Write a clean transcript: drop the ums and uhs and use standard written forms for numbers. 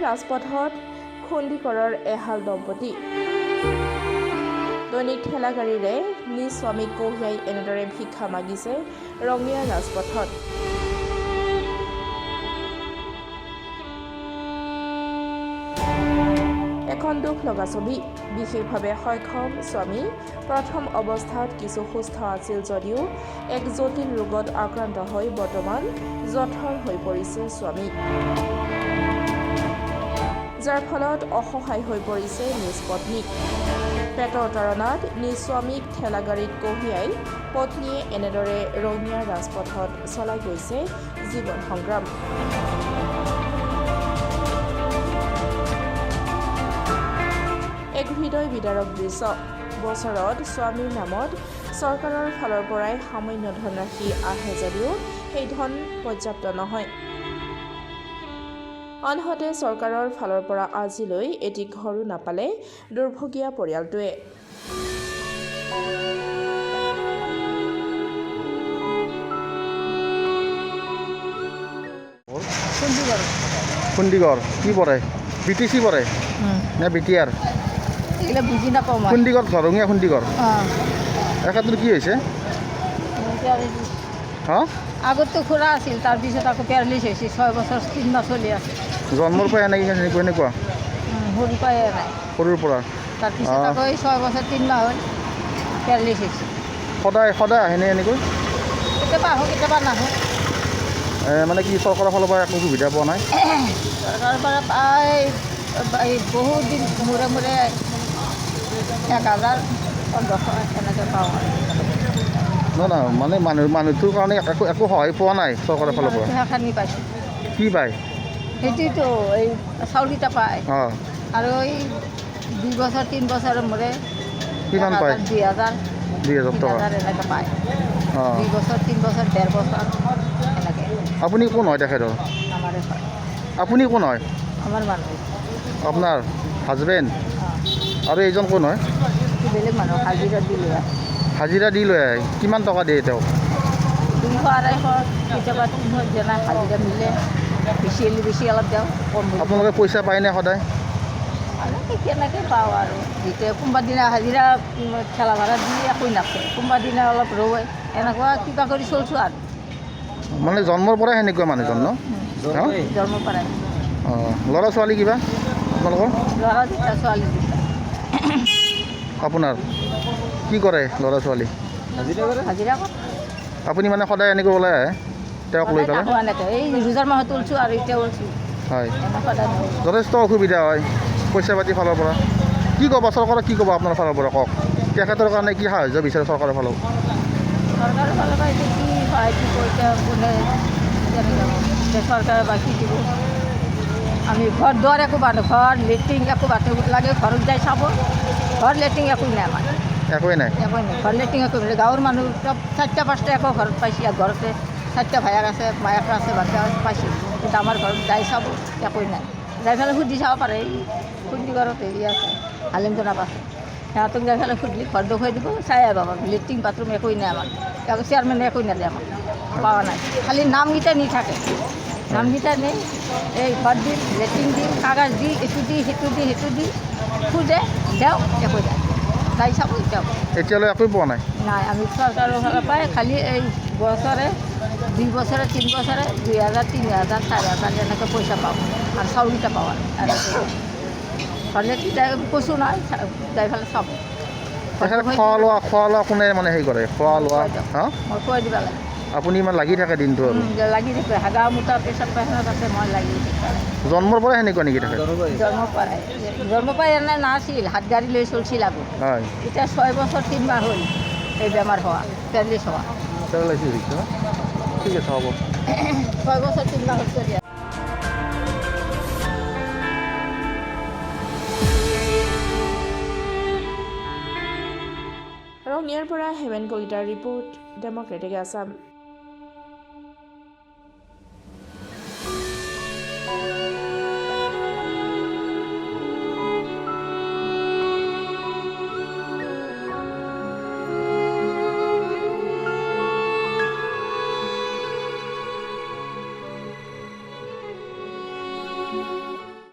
ৰাজপথত খুন্দিকৰৰ এহাল দম্পতি দৈনিক ঠেলাগাড়ীৰে নিজ স্বামীক কঢ়িয়াই এনেদৰে ভিক্ষা মাগিছে ৰঙিয়া ৰাজপথত। এখন দুখ লগা ছবি। বিশেষভাৱে সক্ষম স্বামী প্ৰথম অৱস্থাত কিছু সুস্থ আছিল যদিও এক জটিল ৰোগত আক্ৰান্ত হৈ বৰ্তমান জঠৰ হৈ পৰিছে স্বামী, যাৰ ফলত অসহায় হৈ পৰিছে নিজ পত্নী। পেটৰ তাৰণাত নিজ স্বামীক ঠেলাগাড়ীত কঢ়িয়াই পত্নীয়ে এনেদৰে ৰঙিয়াৰ ৰাজপথত চলাই গৈছে জীৱন সংগ্ৰাম। এক হৃদয় বিদাৰক দৃশ্য। বছৰত স্বামীৰ নামত চৰকাৰৰ ফালৰ পৰাই সামান্য ধনৰাশি আহে যদিও সেই ধন পৰ্যাপ্ত নহয়। আনহাতে চৰকাৰৰ ফালৰ পৰা আজিলৈ এটি ঘৰো নাপালে দুৰ্ভগীয়া পৰিয়ালটোৱে। খুন্দিগড় কি পৰে? BTC পৰে নে BTR? বুজি নাপাওঁ মই। খুন্দিগড় ৰঙিয়া খুন্দিগড় এখেতৰ কি হৈছে? হা আগততো খুৰা আছিল, তাৰপিছত আকৌ পেৰালিছ হৈছে। 6 বছৰ 3 মাহ চলি আছে। জন্মৰ পৰাই এনেকুৱা সৰুৰ পৰাই নাই, সৰুৰ পৰা। তাৰপিছত আকৌ 6 বছৰ 3 মাহ হ'ল পেৰালিছ হৈছে। সদায় আহেনে এনেকৈ? কেতিয়াবা আহোঁ কেতিয়াবা নাহোঁ। মানে কি চৰকাৰৰ ফালৰ পৰা একো সুবিধা পোৱা নাই? চৰকাৰৰ পৰা পাই বহুত দিন মূৰে মূৰে 1000 1500 এনেকৈ পাওঁ আৰু। নহয় মানে মানুহটোৰ কাৰণে একো সহায় পোৱা নাই চৰকাৰৰ ফালৰ পৰা? সেইখিনি পাইছোঁ। কি পায়? সেইটোতো এই চাউলকেইটা পায় অঁ আৰু এই 2 বছৰ 3 বছৰৰ মূৰে কিমান পায়? 2000 টকা এনেকৈ পায়। অঁ 2 বছৰ 3 বছৰ 1.5 বছৰ এনেকৈ। আপুনি কোন হয় তেখেতৰ? আমাৰে হয়। আপুনি কোন হয়? আমাৰ মানুহ আপোনাৰ হাজবেণ্ড? আৰু এইজন কোন হয়? বেলেগ মানুহ হাজিৰা দিলোঁ। হাজিৰা দি লৈ আহে। কিমান টকা দিয়ে তেওঁক? 200 250 কেতিয়াবা 300 জনা হাজিৰা মিলে। বেছি অলপ দিওঁ, কম। আপোনালোকে পইচা পায়নে সদায়? আৰু কেনেকৈ পাওঁ আৰু যেতিয়া কোনোবা দিনা হাজিৰা ঠেলা ভাড়া দি একো নাপায়, কোনোবা দিনা অলপ ৰয়, এনেকুৱা কিবা কৰি চলিছোঁ আৰু। মানে জন্মৰ পৰাই সেনেকুৱা মানুহজন ন? জন্মৰ পৰাই। অঁ ল'ৰা ছোৱালী কিবা আপোনালোকৰ? ল'ৰা 2টা ছোৱালী 2টা। আপোনাৰ কি কৰে ল'ৰা ছোৱালী? হাজিৰা কৰে। আপুনি মানে সদায় এনেকৈ ওলাই আহে তেওঁক লৈ পেলাই? এনেকৈ এই ৰোজাৰ মাহত ওলছোঁ আৰু এতিয়া ওলছোঁ। হয়, সদায় যথেষ্ট অসুবিধা হয় পইচা পাতি ফালৰ পৰা। কি ক'ব চৰকাৰক? কি ক'ব আপোনাৰ ফালৰ পৰা কওক? তেখেতৰ কাৰণে কি সাহায্য বিচাৰে চৰকাৰৰ ফালৰ পৰা? চৰকাৰৰ ফালৰ পৰা এতিয়া কি সহায় দিব এতিয়া কোনে কেনেকৈ চৰকাৰে বা কি দিব? আমি ঘৰ দুৱাৰ একো বান্ধো, ঘৰ লেট্ৰিন একো বান্ধো লাগে, ঘৰত যাই চাব। ঘৰ লেট্ৰিন একো নাই আমাৰ। একোৱেই নাই? একোৱেই নাই, ঘৰ লেট্ৰিন একো নাই। গাঁৱৰ মানুহ চব 4টা 5টা একো ঘৰত পাইছে। ঘৰতে 4টা ভায়েক আছে, মায়েক আছে, বাচ্চা পাইছে। কিন্তু আমাৰ ঘৰত যাই চাব একোৱেই নাই। যাই পেলাই সুধি চাব পাৰে। খুন্দিগড়ত হেৰি আছে, হালিমজনাব আছে, সিহঁতক যাই পেলাই সুধিলে ঘৰ দেখুৱাই দিব, চাই আহিব পাব। লেট্ৰিন বাথৰুম একোৱেই নাই আমাৰ। চেয়াৰমেনে একোৱেই নিদিয়ে আমাক, পোৱা নাই। খালি নামকেইটা নি থাকে, নামকেইটা নেই। এই ঘৰ দিম, লেট্ৰিন দিম, কাগজ দি, এইটো দি সেইটো দি সেইটো দি খোজে দেওঁ, একো নাই। যাই চাব এতিয়ালৈ একোৱেই পোৱা নাই? নাই, আমি চৰকাৰৰ ফালৰ পৰাই খালি এই বছৰে 2 বছৰে 3 বছৰে 2000 3000 4000 এনেকৈ পইচা পাওঁ আৰু চাউলকেইটা পাওঁ আৰু ঘৰলে তেতিয়া কৈছোঁ নহয় যাই পেলাই চাব। খোৱা লোৱা কোনে মানে হেৰি কৰে? খোৱা লোৱা মই খুৱাই দিব লাগে। আপুনি ইমান লাগি থাকে দিনটো আৰু? লাগি থাকে, হাগা মোটা পেচাব পেচাব আছে, মই লাগি থাকোঁ। জন্মৰ পৰাই সেনেকুৱা নেকি তেখেত? জন্মৰ পৰাই এনে নাছিল, হাত গাড়ী লৈ চলিছিল আকৌ। হয়, এতিয়া 6 বছৰ 3 মাহ হ'ল এই বেমাৰ হোৱা, পেৰালিছ হোৱা। ঠিক আছে হ'ব। 6 বছৰ 3 মাহ হ'ল। ৰঙিয়াৰ পৰা হেমেন কলিতাৰ ৰিপৰ্ট, ডেমক্ৰেটিক আছাম।